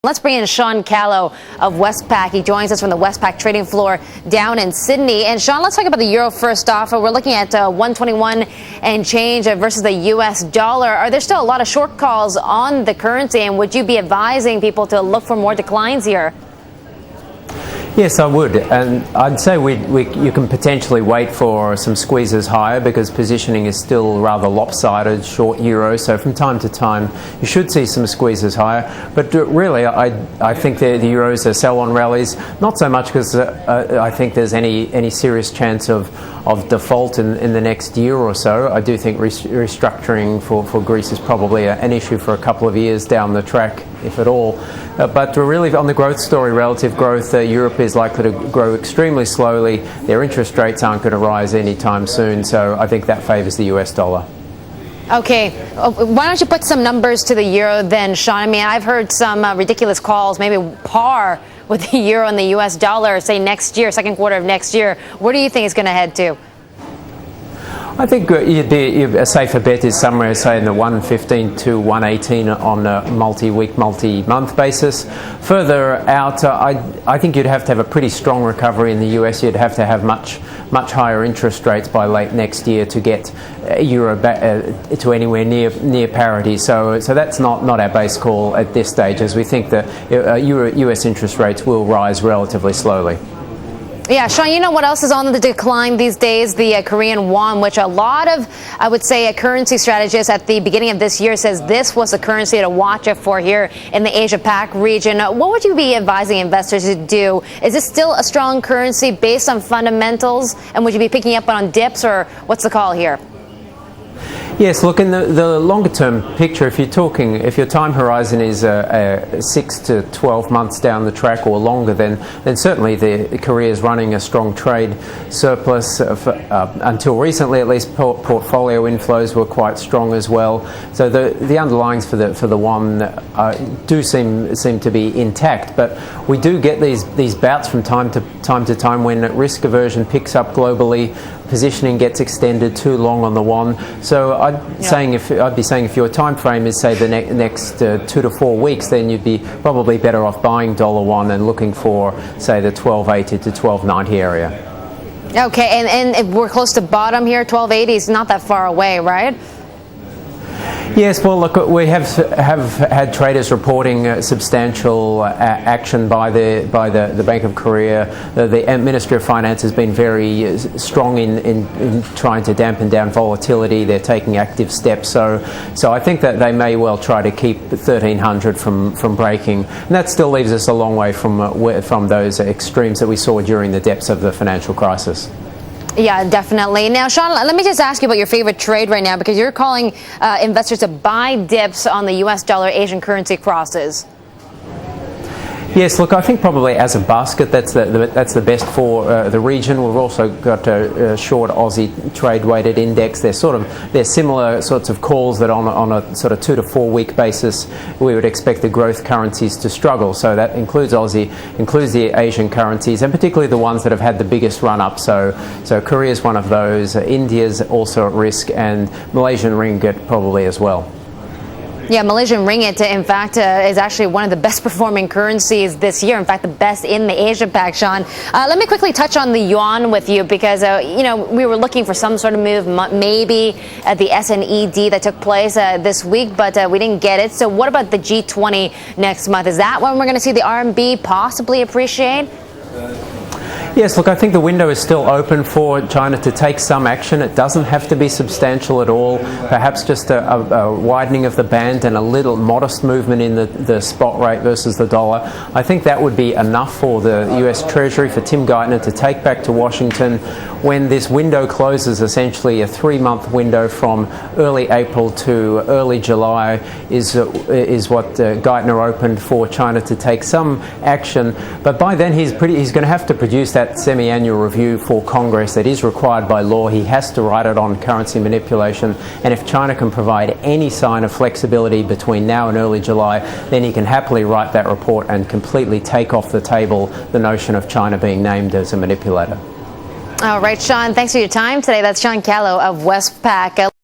Let's bring in Sean Callow of Westpac. He joins us from the Westpac trading floor down in Sydney. And Sean, let's talk about the euro first off. We're looking at 121 and change versus the U.S. dollar. Are there still a lot of short calls on the currency? And would you be advising people to look for more declines here? Yes, I would, and I'd say you can potentially wait for some squeezes higher because positioning is still rather lopsided, short euro, so from time to time you should see some squeezes higher. But really, I think the euros are sell-on rallies, not so much because I think there's any serious chance of default in the next year or so. I do think restructuring for Greece is probably an issue for a couple of years down the track, if at all. But we're really on the growth story, relative growth. Europe is likely to grow extremely slowly. Their interest rates aren't going to rise anytime soon, so I think that favours the US dollar. Okay, why don't you put some numbers to the euro then, Sean? I mean, I've heard some ridiculous calls, maybe par with the euro and the US dollar, say next year, second quarter of next year. Where do you think it's going to head to? I think a safer bet is somewhere, say, in the 115 to 118 on a multi-week, multi-month basis. Further out, I think you'd have to have a pretty strong recovery in the US. You'd have to have much higher interest rates by late next year to get euro back to anywhere near parity. So that's not our base call at this stage, as we think that US interest rates will rise relatively slowly. Yeah, Sean, you know what else is on the decline these days? The Korean won, which a lot of, I would say, currency strategists at the beginning of this year says this was the currency to watch out for here in the Asia-Pac region. What would you be advising investors to do? Is this still a strong currency based on fundamentals? And would you be picking up on dips, or what's the call here? Yes, look, in the longer-term picture, if your time horizon is 6 to 12 months down the track or longer, then certainly Korea is running a strong trade surplus. Until recently, at least, portfolio inflows were quite strong as well. So the underlyings for the won do seem to be intact. But we do get these bouts from time to time when risk aversion picks up globally. Positioning gets extended too long on the won. So I'd be saying if your time frame is, say, the next 2 to 4 weeks, then you'd be probably better off buying dollar won and looking for, say, the 1280 to 1290 area. Okay, and we're close to bottom here. 1280 is not that far away, right? Yes, well, look, we have had traders reporting substantial action by the Bank of Korea. The Ministry of Finance has been very strong in trying to dampen down volatility. They're taking active steps. So I think that they may well try to keep 1300 from breaking. And that still leaves us a long way from those extremes that we saw during the depths of the financial crisis. Yeah, definitely. Now, Sean, let me just ask you about your favorite trade right now, because you're calling investors to buy dips on the U.S. dollar Asian currency crosses. Yes, look, I think probably as a basket, that's the best for the region. We've also got a short Aussie trade-weighted index. They're similar sorts of calls that on a sort of 2 to 4 week basis, we would expect the growth currencies to struggle. So that includes Aussie, includes the Asian currencies, and particularly the ones that have had the biggest run-up. So Korea's one of those. India's also at risk, and Malaysian ringgit probably as well. Yeah, Malaysian ringgit, in fact, is actually one of the best performing currencies this year. In fact, the best in the Asia-Pac, Sean. Let me quickly touch on the yuan with you, because, we were looking for some sort of move, maybe at the SNED that took place this week, but we didn't get it. So what about the G20 next month? Is that when we're going to see the RMB possibly appreciate? Yes, look, I think the window is still open for China to take some action. It doesn't have to be substantial at all. Perhaps just a widening of the band and a little modest movement in the spot rate versus the dollar. I think that would be enough for the US Treasury, for Tim Geithner to take back to Washington when this window closes. Essentially a 3-month window from early April to early July is what Geithner opened for China to take some action. But by then he's going to have to produce that semi-annual review for Congress that is required by law. He has to write it on currency manipulation, and if China can provide any sign of flexibility between now and early July, then he can happily write that report and completely take off the table the notion of China being named as a manipulator. All right, Sean, thanks for your time today. That's Sean Callow of Westpac.